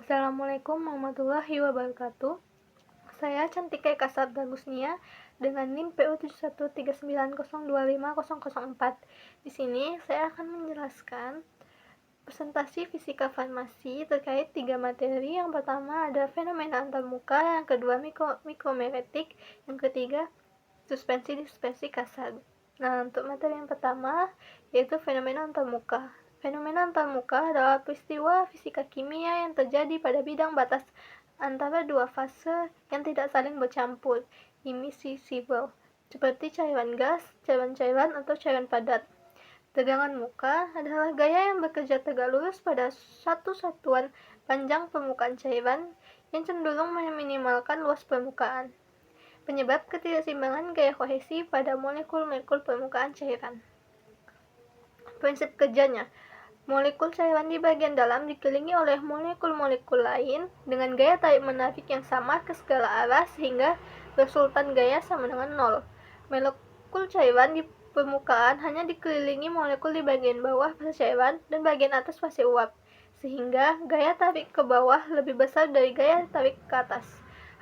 Assalamualaikum warahmatullahi wabarakatuh. Saya Cantika Eka Sabdagusnia dengan NIM PU 7139025004. Di sini saya akan menjelaskan presentasi fisika farmasi terkait 3 materi. Yang pertama ada fenomena antarmuka, yang kedua mikromagnetik, yang ketiga suspensi kasar. Nah, untuk materi yang pertama yaitu fenomena antarmuka. Fenomena antarmuka adalah peristiwa fisika kimia yang terjadi pada bidang batas antara dua fase yang tidak saling bercampur, immiscible, seperti cairan gas, cairan-cairan, atau cairan padat. Tegangan muka adalah gaya yang bekerja tegak lurus pada satu satuan panjang permukaan cairan yang cenderung meminimalkan luas permukaan. Penyebab ketidakseimbangan gaya kohesi pada molekul-molekul permukaan cairan. Prinsip kerjanya, molekul cairan di bagian dalam dikelilingi oleh molekul-molekul lain dengan gaya tarik-menarik yang sama ke segala arah sehingga resultan gaya sama dengan nol. Molekul cairan di permukaan hanya dikelilingi molekul di bagian bawah fase cairan dan bagian atas fase uap, sehingga gaya tarik ke bawah lebih besar dari gaya tarik ke atas.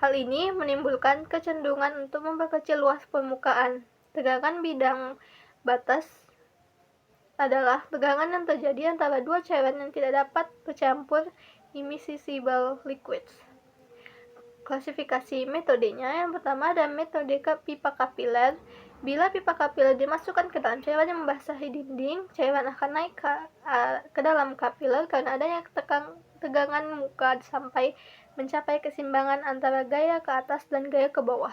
Hal ini menimbulkan kecenderungan untuk memperkecil luas permukaan. Tegangan bidang batas adalah tegangan yang terjadi antara dua cairan yang tidak dapat bercampur, immiscible liquids. Klasifikasi metodenya, yang pertama ada metode pipa kapiler. Bila pipa kapiler dimasukkan ke dalam cairan yang membasahi dinding, cairan akan naik ke dalam kapiler karena adanya tegangan muka sampai mencapai keseimbangan antara gaya ke atas dan gaya ke bawah.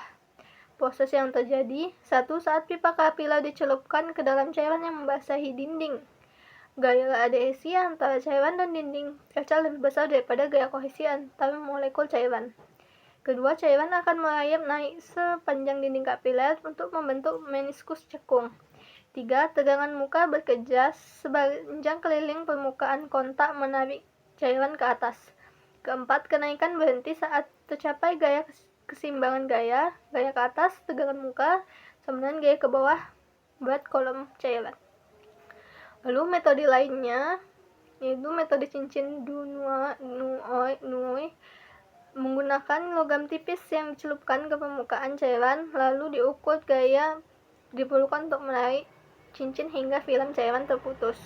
Proses yang terjadi, satu, saat pipa kapiler dicelupkan ke dalam cairan yang membasahi dinding, gaya adhesi antara cairan dan dinding kaca lebih besar daripada gaya kohesi antara molekul cairan. Kedua, cairan akan merayap naik sepanjang dinding kapiler untuk membentuk meniskus cekung. Tiga, tegangan muka bekerja sepanjang keliling permukaan kontak menarik cairan ke atas. Keempat, kenaikan berhenti saat tercapai gaya keseimbangan gaya ke atas, tegangan muka, sama dengan gaya ke bawah berat kolom cairan. Lalu metode lainnya yaitu metode cincin Dunoy menggunakan logam tipis yang dicelupkan ke permukaan cairan, lalu diukur gaya diperlukan untuk menarik cincin hingga film cairan terputus.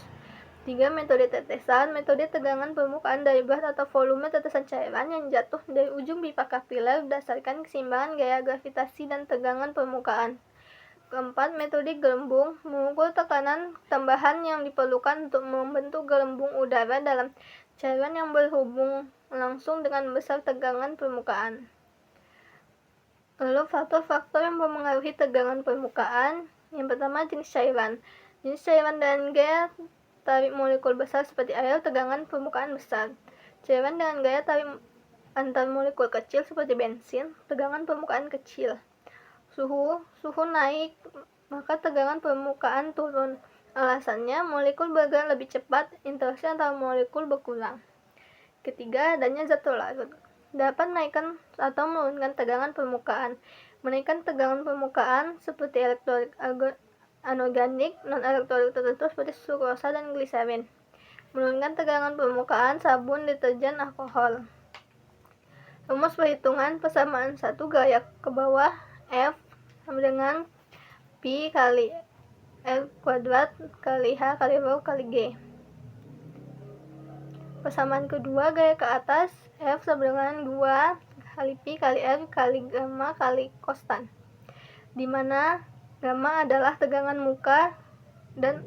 3. Metode tetesan. Metode tegangan permukaan dari berat atau volume tetesan cairan yang jatuh dari ujung pipa kapiler berdasarkan keseimbangan gaya gravitasi dan tegangan permukaan. Keempat, metode gelembung. Mengukur tekanan tambahan yang diperlukan untuk membentuk gelembung udara dalam cairan yang berhubung langsung dengan besar tegangan permukaan. Lalu faktor-faktor yang mempengaruhi tegangan permukaan. Yang pertama, jenis cairan. Jenis cairan dan gaya tarik molekul besar seperti air, tegangan permukaan besar. Cairan dengan gaya tarik antar molekul kecil seperti bensin, tegangan permukaan kecil. Suhu naik, maka tegangan permukaan turun. Alasannya, molekul bergerak lebih cepat, interaksi antara molekul berkurang. Ketiga, adanya zat larut dapat menaikkan atau menurunkan tegangan permukaan. Menaikkan tegangan permukaan seperti elektrolit anorganik, non-elektrolit tertentu seperti sukrosa dan gliserin. Menurunkan tegangan permukaan sabun, deterjen, alkohol. Rumus perhitungan persamaan satu gaya ke bawah F sama dengan Pi kali R kuadrat kali H kali Rho kali G. Persamaan kedua gaya ke atas F sama dengan 2 kali Pi kali R kali gamma kali konstan, di mana gamma adalah tegangan muka dan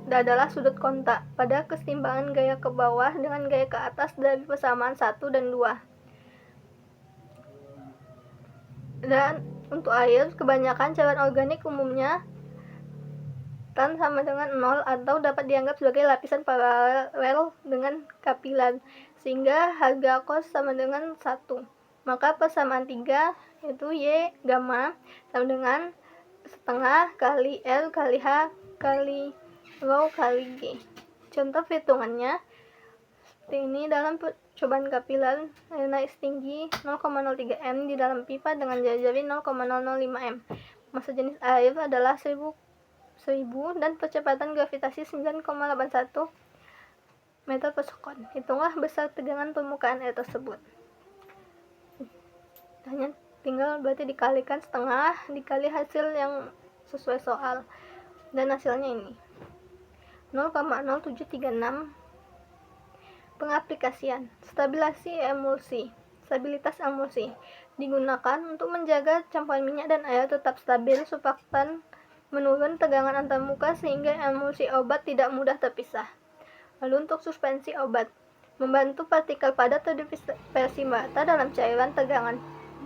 adalah sudut kontak pada keseimbangan gaya ke bawah dengan gaya ke atas dari persamaan 1 dan 2. Dan untuk air, kebanyakan cairan organik umumnya tan sama dengan 0 atau dapat dianggap sebagai lapisan paralel dengan kapiler, sehingga harga cos sama dengan 1. Maka persamaan 3 yaitu Y gamma sama dengan setengah kali L kali H kali Rho kali G. Contoh perhitungannya seperti ini. Dalam percobaan kapiler, air naik setinggi 0,03 m di dalam pipa dengan jari 0,005 m. Massa jenis air adalah 1000 dan percepatan gravitasi 9,81 meter per sekon. Hitunglah besar tegangan permukaan air tersebut. Hanya tinggal berarti dikalikan setengah dikali hasil yang sesuai soal, dan hasilnya ini 0,0736. Pengaplikasian stabilitas emulsi digunakan untuk menjaga campuran minyak dan air tetap stabil. Surfaktan menurun tegangan antarmuka sehingga emulsi obat tidak mudah terpisah. Lalu untuk suspensi obat, membantu partikel padat terdispersi merata dalam cairan. Tegangan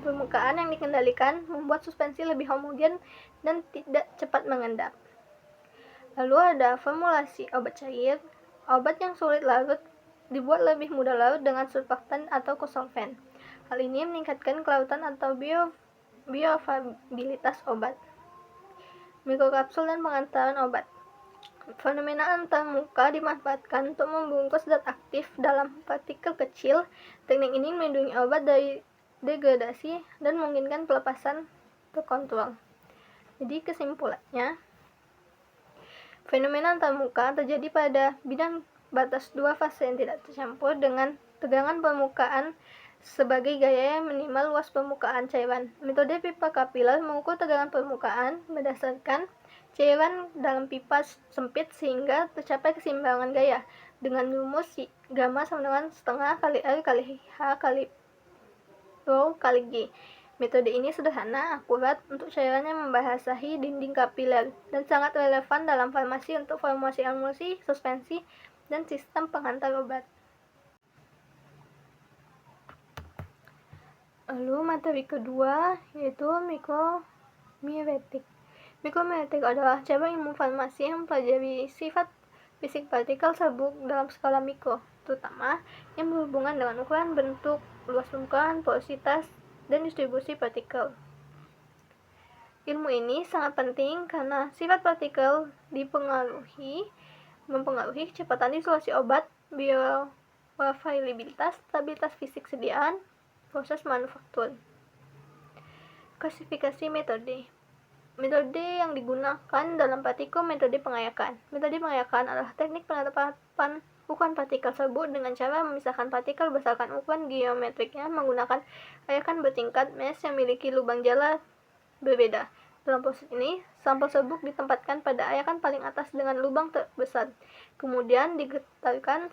permukaan yang dikendalikan membuat suspensi lebih homogen dan tidak cepat mengendap. Lalu ada formulasi obat cair. Obat yang sulit larut dibuat lebih mudah larut dengan surfaktan atau kosolven. Hal ini meningkatkan kelarutan atau bioavailabilitas obat. Mikrokapsul dan pengantaran obat. Fenomena antarmuka dimanfaatkan untuk membungkus zat aktif dalam partikel kecil. Teknik ini melindungi obat dari degradasi dan memungkinkan pelepasan terkontrol. Jadi kesimpulannya, fenomena antarmuka terjadi pada bidang batas dua fase yang tidak tercampur dengan tegangan permukaan sebagai gaya yang minimal luas permukaan cairan. Metode pipa kapiler mengukur tegangan permukaan berdasarkan cairan dalam pipa sempit sehingga tercapai keseimbangan gaya dengan rumus gamma sama dengan setengah kali R kali H kali Rho kali G. Metode ini sederhana, akurat untuk cairan yang membasahi dinding kapiler dan sangat relevan dalam farmasi untuk formulasi emulsi, suspensi, dan sistem pengantar obat. Lalu materi kedua yaitu mikromimetik. Mikromimetik adalah cabang ilmu farmasi yang mempelajari sifat fisik partikel serbuk dalam skala mikro, terutama yang berhubungan dengan ukuran, bentuk, luas permukaan, porositas, dan distribusi partikel. Ilmu ini sangat penting karena sifat partikel mempengaruhi kecepatan disolasi obat, bioavailabilitas, stabilitas fisik sediaan, proses manufaktur. Klasifikasi metode. Metode yang digunakan dalam partikel metode pengayakan. Metode pengayakan adalah teknik penetapan ukuran partikel serbuk dengan cara memisahkan partikel berdasarkan ukuran geometriknya menggunakan ayakan bertingkat mesh yang memiliki lubang jala berbeda. Dalam proses ini, sampel serbuk ditempatkan pada ayakan paling atas dengan lubang terbesar. Kemudian digetarkan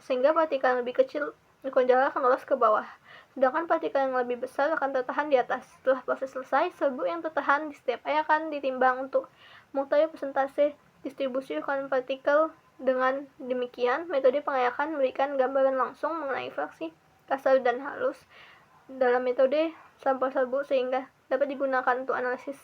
sehingga partikel yang lebih kecil ukuran jala akan lolos ke bawah, sedangkan partikel yang lebih besar akan tertahan di atas. Setelah proses selesai, serbuk yang tertahan di setiap ayakan ditimbang untuk mengetahui persentase distribusi ukuran partikel. Dengan demikian, metode pengayakan memberikan gambaran langsung mengenai fraksi kasar dan halus dalam metode sampel serbuk sehingga dapat digunakan untuk analisis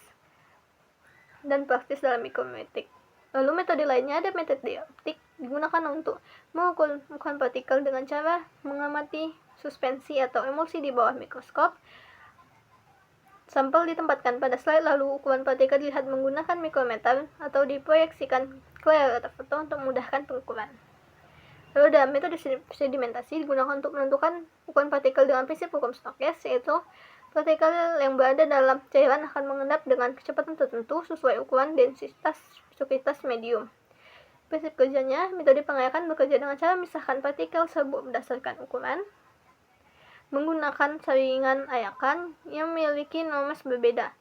dan praktis dalam mikromimetik. Lalu metode lainnya ada metode optik, digunakan untuk mengukur ukuran partikel dengan cara mengamati suspensi atau emulsi di bawah mikroskop. Sampel ditempatkan pada slide lalu ukuran partikel dilihat menggunakan mikrometer atau diproyeksikan ke layar foto untuk memudahkan pengukuran. Lalu ada metode sedimentasi digunakan untuk menentukan ukuran partikel dengan prinsip hukum Stokes, yaitu partikel yang berada dalam cairan akan mengendap dengan kecepatan tertentu sesuai ukuran densitas viskusitas medium. Prinsip kerjanya, metode pengayakan bekerja dengan cara memisahkan partikel serbuk berdasarkan ukuran, menggunakan saringan ayakan yang memiliki nomes berbeda.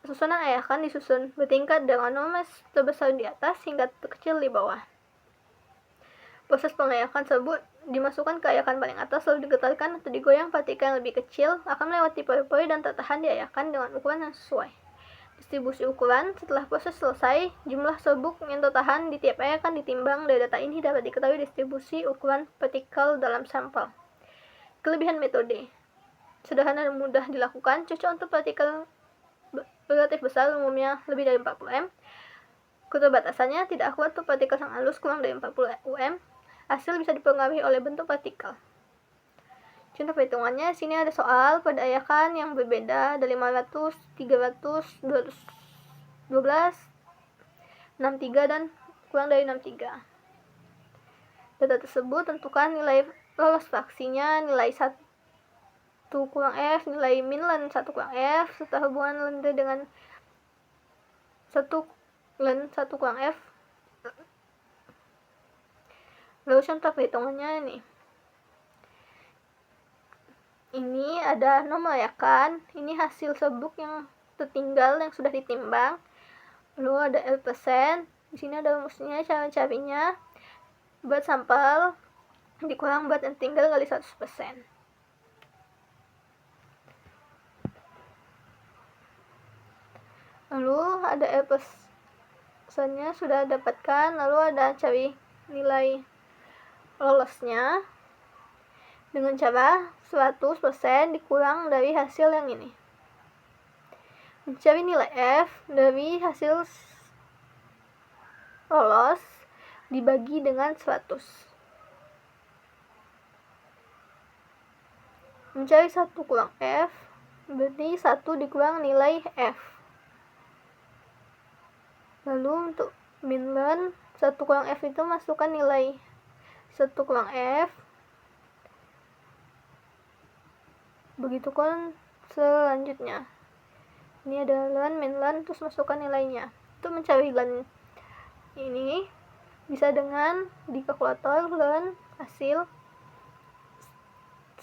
Susunan ayakan disusun bertingkat dengan nomes terbesar di atas hingga terkecil di bawah. Proses pengayakan serbuk dimasukkan ke ayakan paling atas lalu digetarkan atau digoyang. Partikel yang lebih kecil akan melewati pori-pori dan tertahan di ayakan dengan ukuran yang sesuai. Distribusi ukuran, setelah proses selesai, jumlah serbuk yang tertahan di tiap ayakan ditimbang. Dari data ini dapat diketahui distribusi ukuran partikel dalam sampel. Kelebihan metode sederhana dan mudah dilakukan, cocok untuk partikel relatif besar, umumnya lebih dari 40 m. Keterbatasannya tidak akurat untuk partikel sangat halus kurang dari 40 um. Hasil bisa dipengaruhi oleh bentuk partikel. Contoh perhitungannya, sini ada soal pada ayakan yang berbeda, ada 500, 300, 212, 63 dan kurang dari 63. Data tersebut tentukan nilai lolos fraksinya, nilai 1 kurang F, nilai min len 1 kurang F, serta hubungan length dengan 1 len 1 kurang F. Lalu contoh perhitungannya nih. Ini ada nomor-ayakan, ini hasil sebuk yang tertinggal yang sudah ditimbang. Lalu ada L%, di sini ada rumusnya, cara carinya. Berat sampel dikurang berat yang tinggal kali 100%. Lalu ada L%-nya sudah dapatkan, lalu ada cari nilai lolosnya dengan cara 100% dikurang dari hasil yang ini. Mencari nilai F dari hasil lolos dibagi dengan 100. Mencari 1 kurang F berarti 1 dikurang nilai F. Lalu untuk minlearn 1 kurang F itu masukkan nilai 1 kurang F. Begitu kan selanjutnya. Ini ada learn, minlearn, terus masukkan nilainya. Untuk mencari learn ini bisa dengan di kalkulator learn hasil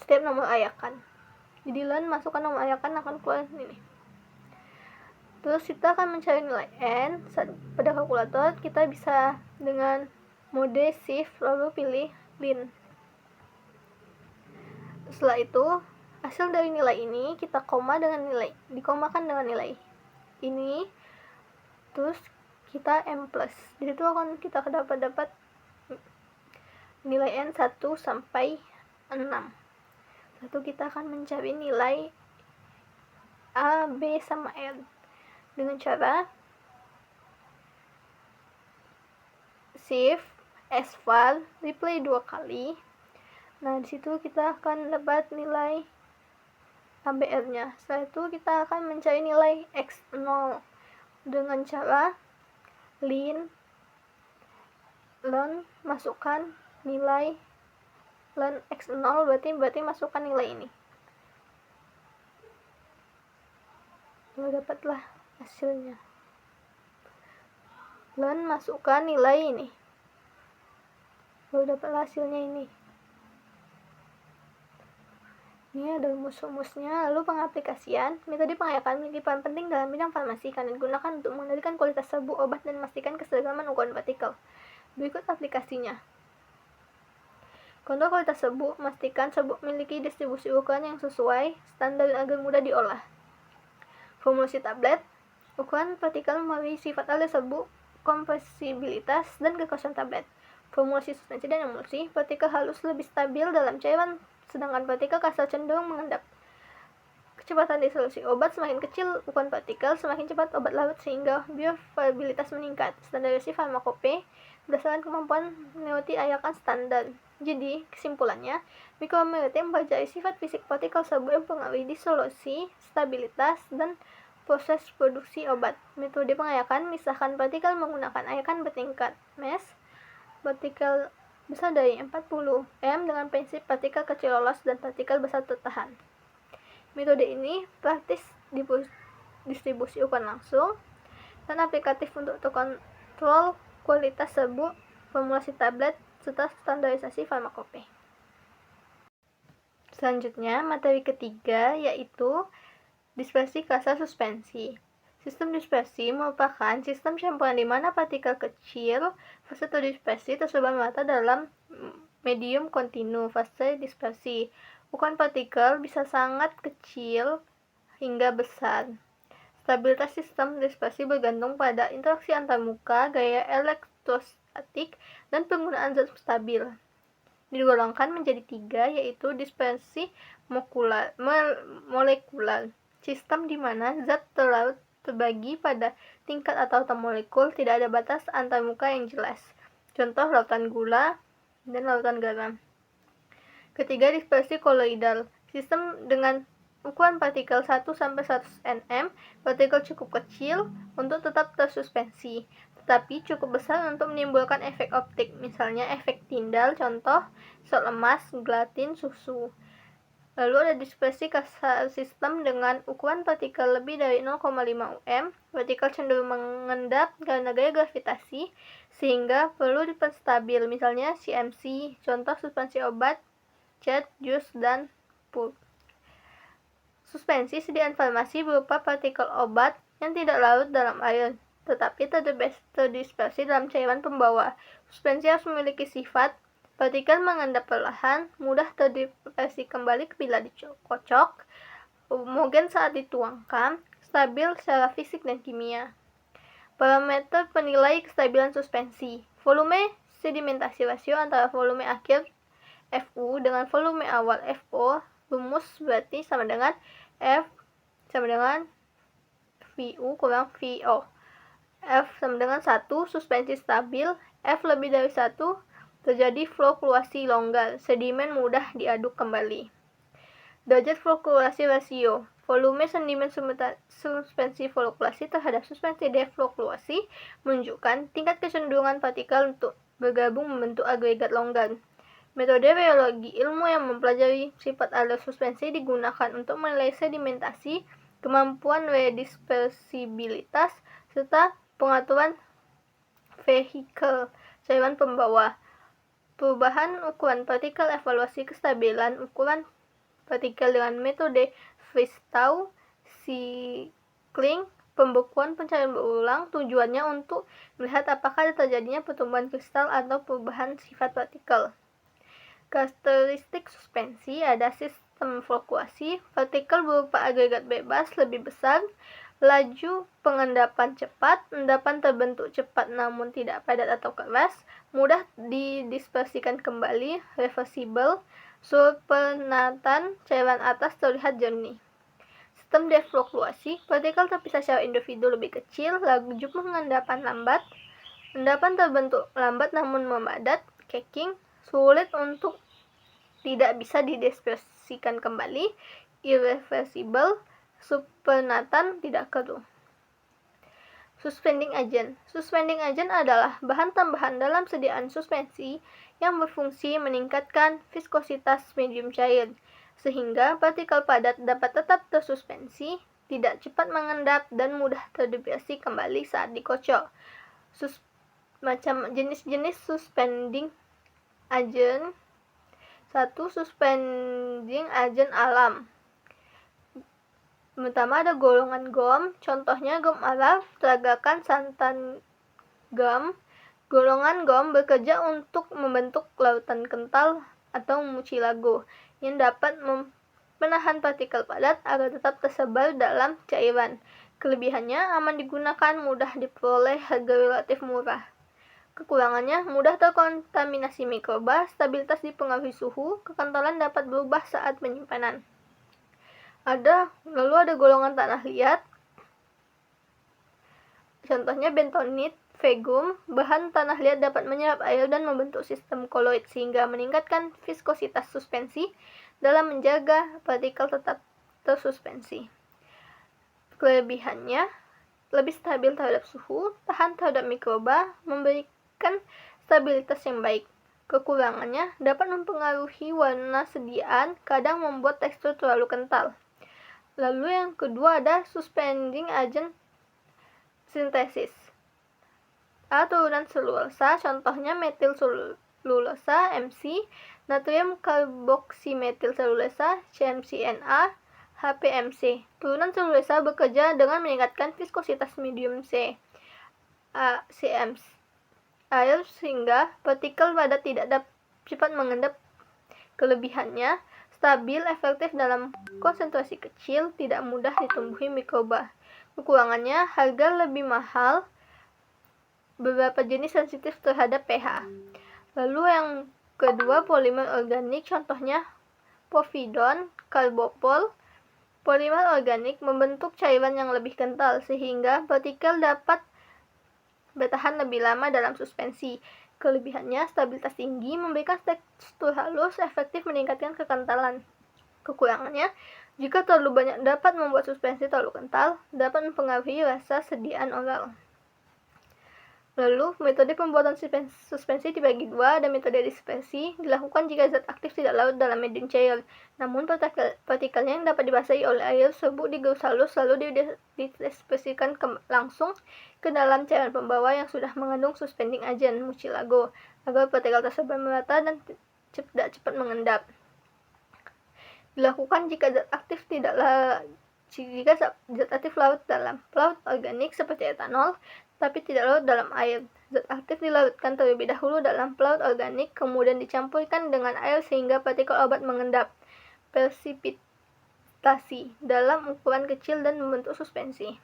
setiap nomor ayakan. Jadi learn masukkan nomor ayakan akan keluar ini. Terus kita akan mencari nilai n. Pada kalkulator kita bisa dengan mode shift lalu pilih lin. Setelah itu hasil dari nilai ini kita dikomakan dengan nilai ini, terus kita M+. Di situ akan kita dapat nilai N 1 sampai 6. Lalu kita akan mencari nilai A, B, sama N dengan cara shift S-file replay 2 kali. Nah, di situ kita akan dapat nilai ABR-nya. Setelah itu kita akan mencari nilai X0 dengan cara learn masukkan nilai learn X0 berarti masukkan nilai ini. Lalu dapatlah hasilnya. Learn masukkan nilai ini. Lalu dapatlah hasilnya ini. Ini ada rumus-rumusnya. Lalu pengaplikasian. Metode pengayakan memiliki peran penting dalam bidang farmasi karena digunakan untuk mengendalikan kualitas serbuk obat dan memastikan keseragaman ukuran partikel. Berikut aplikasinya. Kontrol kualitas serbuk, memastikan serbuk memiliki distribusi ukuran yang sesuai standar agar mudah diolah. Formulasi tablet, ukuran partikel melalui sifat alur serbuk, kompresibilitas, dan kekosongan tablet. Formulasi suspensi dan emulsi, partikel halus lebih stabil dalam cairan, sedangkan partikel kasar cenderung mengendap. Kecepatan disolusi obat, semakin kecil ukuran partikel, semakin cepat obat larut sehingga bioavailabilitas meningkat. Standarisasi farmakope berdasarkan kemampuan melewati ayakan standar. Jadi, kesimpulannya, mikrometer mempelajari sifat fisik partikel serbuk yang mempengaruhi disolusi, stabilitas, dan proses produksi obat. Metode pengayakan misahkan partikel menggunakan ayakan bertingkat mass, partikel besar dari 40 m dengan prinsip partikel kecil lolos dan partikel besar tertahan. Metode ini praktis distribusi ukuran langsung dan aplikatif untuk kontrol kualitas serbuk, formulasi tablet, serta standarisasi farmakope. Selanjutnya, materi ketiga yaitu dispersi kasar suspensi. Sistem dispersi merupakan sistem campuran di mana partikel kecil fase terdispersi tersebar merata dalam medium kontinu fase dispersi. Ukuran partikel bisa sangat kecil hingga besar. Stabilitas sistem dispersi bergantung pada interaksi antarmuka, gaya elektrostatik, dan penggunaan zat stabil. Digolongkan menjadi 3, yaitu dispersi molekular, sistem di mana zat terlarut terbagi pada tingkat atau molekul, tidak ada batas antarmuka yang jelas. Contoh lautan gula dan lautan garam. Ketiga, dispersi koloidal, sistem dengan ukuran partikel 1-100 nm, partikel cukup kecil untuk tetap tersuspensi, tetapi cukup besar untuk menimbulkan efek optik, misalnya efek tindal, contoh sel emas, gelatin, susu. Lalu ada dispersi sistem dengan ukuran partikel lebih dari 0,5 ohm. Partikel cenderung mengendap karena gaya gravitasi, sehingga perlu diperstabil, misalnya CMC, contoh suspensi obat, cat, jus, dan pulp. Suspensi sediaan farmasi berupa partikel obat yang tidak larut dalam air, tetapi terdispersi dalam cairan pembawa. Suspensi harus memiliki sifat partikel mengendap perlahan, mudah terdispersi kembali bila dikocok, homogen saat dituangkan, stabil secara fisik dan kimia. Parameter penilai kestabilan suspensi: volume sedimentasi rasio antara volume akhir Fu dengan volume awal Fo. Rumus berarti sama dengan F sama dengan VU kurang VO. F sama dengan 1, suspensi stabil. F lebih dari 1, terjadi fluktuasi longgar, sedimen mudah diaduk kembali. Derajat fluktuasi rasio: volume sedimen suspensi fluktuasi terhadap suspensi defluktuasi menunjukkan tingkat kecenderungan partikel untuk bergabung membentuk agregat longgar. Metode biologi ilmu yang mempelajari sifat alur suspensi digunakan untuk menilai sedimentasi, kemampuan redispersibilitas, serta pengaturan vehikel cairan pembawa. Perubahan ukuran partikel, evaluasi kestabilan ukuran partikel dengan metode Friestau cycling, pembekuan pencarian berulang, tujuannya untuk melihat apakah ada terjadinya pertumbuhan kristal atau perubahan sifat partikel. Karakteristik suspensi: ada sistem fluktuasi, partikel berupa agregat bebas lebih besar, laju pengendapan cepat, endapan terbentuk cepat namun tidak padat atau keras, mudah didispersikan kembali, reversible, surpenatan cairan atas terlihat jernih. Sistem defluktuasi: partikel terpisah secara individu lebih kecil, laju pengendapan lambat, endapan terbentuk lambat namun memadat, cracking, sulit untuk tidak bisa didispersikan kembali, irreversible, surpenatan tidak keruh. Suspending agent. Suspending agent adalah bahan tambahan dalam sediaan suspensi yang berfungsi meningkatkan viskositas medium cair, sehingga partikel padat dapat tetap tersuspensi, tidak cepat mengendap, dan mudah terdispersi kembali saat dikocok. Macam jenis-jenis suspending agent: 1. Suspending agent alam. Pertama ada golongan gom, contohnya gom Arab, peragakan santan gum. Golongan gom bekerja untuk membentuk lautan kental atau mucilago yang dapat menahan partikel padat agar tetap tersebar dalam cairan. Kelebihannya aman digunakan, mudah diperoleh, harga relatif murah. Kekurangannya mudah terkontaminasi mikroba, stabilitas dipengaruhi suhu, kekentalan dapat berubah saat penyimpanan. Lalu ada golongan tanah liat, contohnya bentonit, vegum. Bahan tanah liat dapat menyerap air dan membentuk sistem koloid sehingga meningkatkan viskositas suspensi dalam menjaga partikel tetap tersuspensi. Kelebihannya lebih stabil terhadap suhu, tahan terhadap mikroba, memberikan stabilitas yang baik. Kekurangannya dapat mempengaruhi warna sediaan, kadang membuat tekstur terlalu kental. Lalu yang kedua ada suspending agent sintesis. Turunan selulosa, contohnya metil selulosa MC, natrium karboksimetil selulosa CMCNA, HPMC. Turunan selulosa bekerja dengan meningkatkan viskositas medium C, CM air, sehingga partikel padat tidak cepat mengendap. Kelebihannya stabil, efektif dalam konsentrasi kecil, tidak mudah ditumbuhi mikroba. Kekurangannya harga lebih mahal, beberapa jenis sensitif terhadap pH. Lalu yang kedua polimer organik, contohnya povidon, karbopol. Polimer organik membentuk cairan yang lebih kental sehingga partikel dapat bertahan lebih lama dalam suspensi. Kelebihannya stabilitas tinggi, memberikan tekstur halus, efektif meningkatkan kekentalan. Kekurangannya, jika terlalu banyak dapat membuat suspensi terlalu kental, dapat mempengaruhi rasa sediaan oral. Lalu, metode pembuatan suspensi dibagi dua. Ada metode dispersi, dilakukan jika zat aktif tidak larut dalam medium cair. Namun, partikelnya yang dapat dibasahi oleh air serbuk digerus halus lalu didispersikan langsung ke dalam cairan pembawa yang sudah mengandung suspending agent mucilago agar partikel tersebar merata dan tidak cepat mengendap. Dilakukan jika zat aktif larut dalam pelaut organik seperti etanol, tapi tidak larut dalam air. Zat aktif dilarutkan terlebih dahulu dalam pelaut organik, kemudian dicampurkan dengan air sehingga partikel obat mengendap. Presipitasi dalam ukuran kecil dan membentuk suspensi.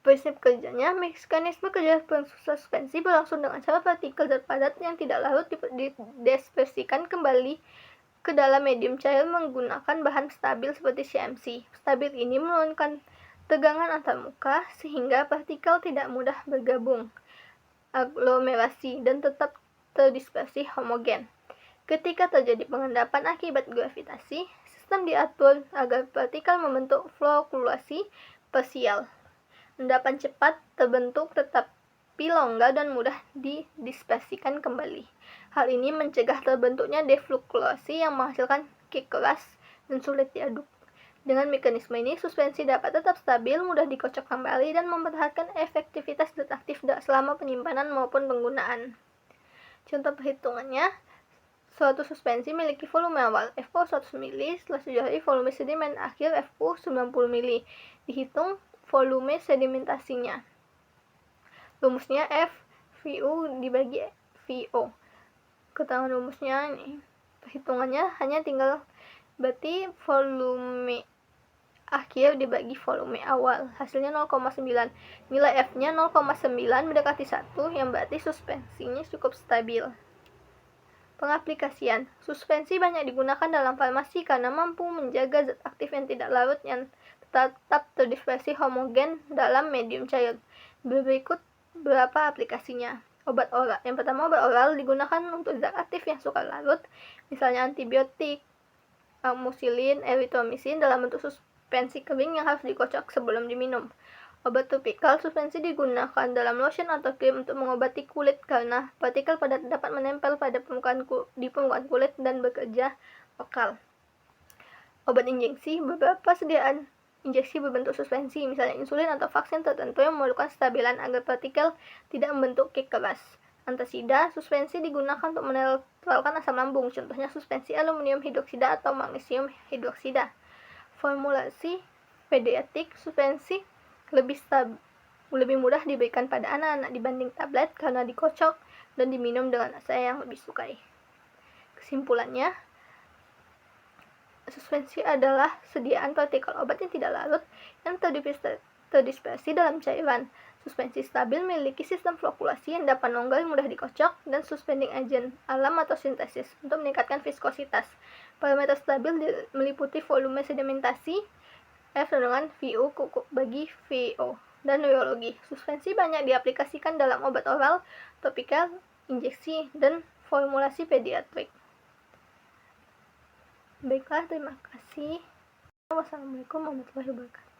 Prinsip kerjanya, mekanisme kerja suspensi berlangsung dengan cara partikel zat padat yang tidak larut didispersikan kembali ke dalam medium cair menggunakan bahan stabil seperti CMC. Stabil ini menurunkan tegangan antarmuka sehingga partikel tidak mudah bergabung, aglomerasi, dan tetap terdispersi homogen. Ketika terjadi pengendapan akibat gravitasi, sistem diatur agar partikel membentuk flokulasi parsial. Endapan cepat terbentuk tetapi longgar dan mudah didispersikan kembali. Hal ini mencegah terbentuknya deflokulasi yang menghasilkan kick keras dan sulit diaduk. Dengan mekanisme ini, suspensi dapat tetap stabil, mudah dikocok kembali, dan mempertahankan efektivitas zat aktif selama penyimpanan maupun penggunaan. Contoh perhitungannya, suatu suspensi memiliki volume awal FO 100 ml, setelah 7 hari volume sedimen akhir FU 90 ml. Dihitung volume sedimentasinya. Rumusnya F VU dibagi VO. Keterangan rumusnya ini. Perhitungannya hanya tinggal berarti volume akhir dibagi volume awal, hasilnya 0,9. Nilai F-nya 0,9 mendekati 1, yang berarti suspensinya cukup stabil. Pengaplikasian. Suspensi banyak digunakan dalam farmasi karena mampu menjaga zat aktif yang tidak larut yang tetap terdispersi homogen dalam medium cair. Berikut beberapa aplikasinya. Obat oral. Yang pertama, obat oral digunakan untuk zat aktif yang suka larut, misalnya antibiotik, amoxicillin, erythromycin dalam bentuk suspensi kering yang harus dikocok sebelum diminum. Obat topikal, suspensi digunakan dalam lotion atau krim untuk mengobati kulit karena partikel padat dapat menempel pada permukaan kulit dan bekerja lokal. Obat injeksi, beberapa sediaan injeksi berbentuk suspensi, misalnya insulin atau vaksin tertentu yang memerlukan stabilan agar partikel tidak membentuk kick keras. Antasida, suspensi digunakan untuk menetralkan asam lambung, contohnya suspensi aluminium hidroksida atau magnesium hidroksida. Formulasi pediatrik, suspensi lebih mudah diberikan pada anak-anak dibanding tablet karena dikocok dan diminum dengan rasa yang lebih sukai. Kesimpulannya, suspensi adalah sediaan partikel obat yang tidak larut yang terdispersi dalam cairan. Suspensi stabil memiliki sistem flokulasi yang dapat longgar mudah dikocok dan suspending agent alam atau sintesis untuk meningkatkan viskositas. Parameter stabil meliputi volume sedimentasi F dengan VU bagi VO dan neurologi. Suspensi banyak diaplikasikan dalam obat oral, topikal, injeksi, dan formulasi pediatrik. Baiklah, terima kasih. Wassalamualaikum warahmatullahi wabarakatuh.